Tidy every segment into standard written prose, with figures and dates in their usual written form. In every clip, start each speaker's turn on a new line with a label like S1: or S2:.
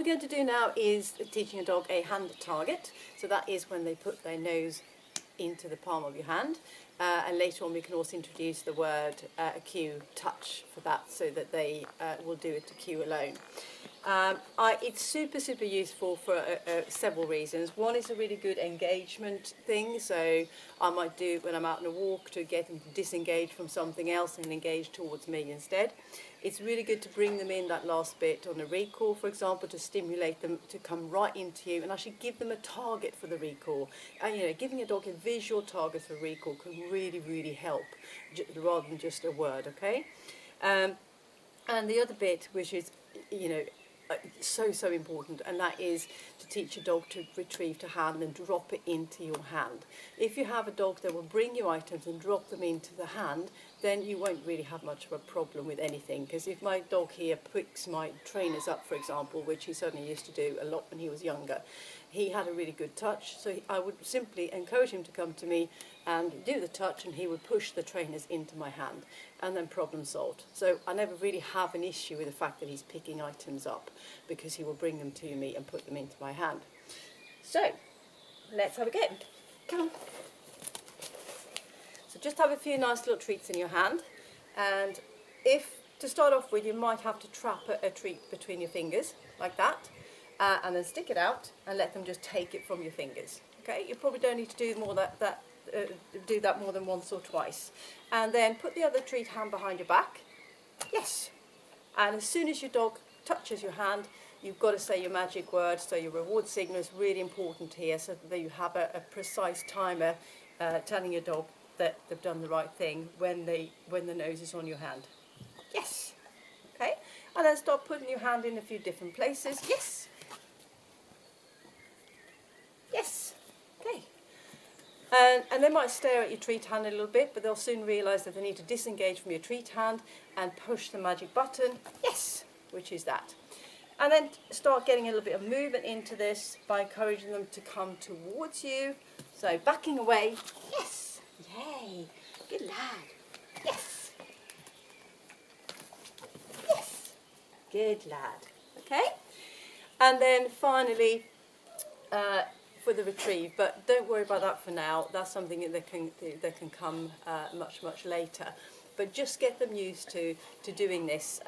S1: we're going to do now is teaching a dog a hand target. So that is when they put their nose into the palm of your hand. And later on we can also introduce the word cue touch for that, so that they will do it to cue alone. It's super useful for several reasons. One is a really good engagement thing, so I might do it when I'm out on a walk to get them to disengage from something else and engage towards me instead. It's really good to bring them in that last bit on a recall, for example, to stimulate them to come right into you and actually give them a target for the recall. Giving a dog a visual target for recall can really help, rather than just a word, okay? And the other bit, which is, so important, and that is to teach a dog to retrieve to hand and drop it into your hand. If you have a dog that will bring you items and drop them into the hand, then you won't really have much of a problem with anything, because if my dog here picks my trainers up, for example, which he certainly used to do a lot when he was younger, he had a really good touch, so I would simply encourage him to come to me and do the touch, and he would push the trainers into my hand, and then problem solved. So I never really have an issue with the fact that he's picking items up, because he will bring them to me and put them into my hand. So let's have a go. Come on. So just have a few nice little treats in your hand, and if, to start off with, you might have to trap a treat between your fingers, like that, and then stick it out and let them just take it from your fingers. Okay, you probably don't need to do do that more than once or twice. And then put the other treat hand behind your back. Yes. And as soon as your dog touches your hand, you've got to say your magic word. So your reward signal is really important here, so that you have a precise timer telling your dog that they've done the right thing when the nose is on your hand. Yes. Okay. And then start putting your hand in a few different places. Yes. Yes. Okay. And they might stare at your treat hand a little bit, but they'll soon realise that they need to disengage from your treat hand and push the magic button. Yes, which is that. And then start getting a little bit of movement into this by encouraging them to come towards you. So backing away. Yes. Yay. Good lad. Yes. Yes. Good lad. Okay. And then finally, for the retrieve, but don't worry about that for now. That's something that can come much later. But just get them used to doing this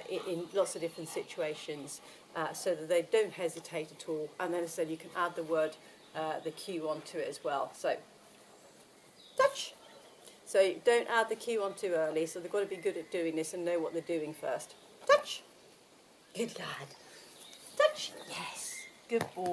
S1: in lots of different situations, so that they don't hesitate at all. And then, as I said, you can add the word, the cue onto it as well. So, touch. So don't add the cue on too early. So they've got to be good at doing this and know what they're doing first. Touch. Good lad. Touch. Yes. Good boy.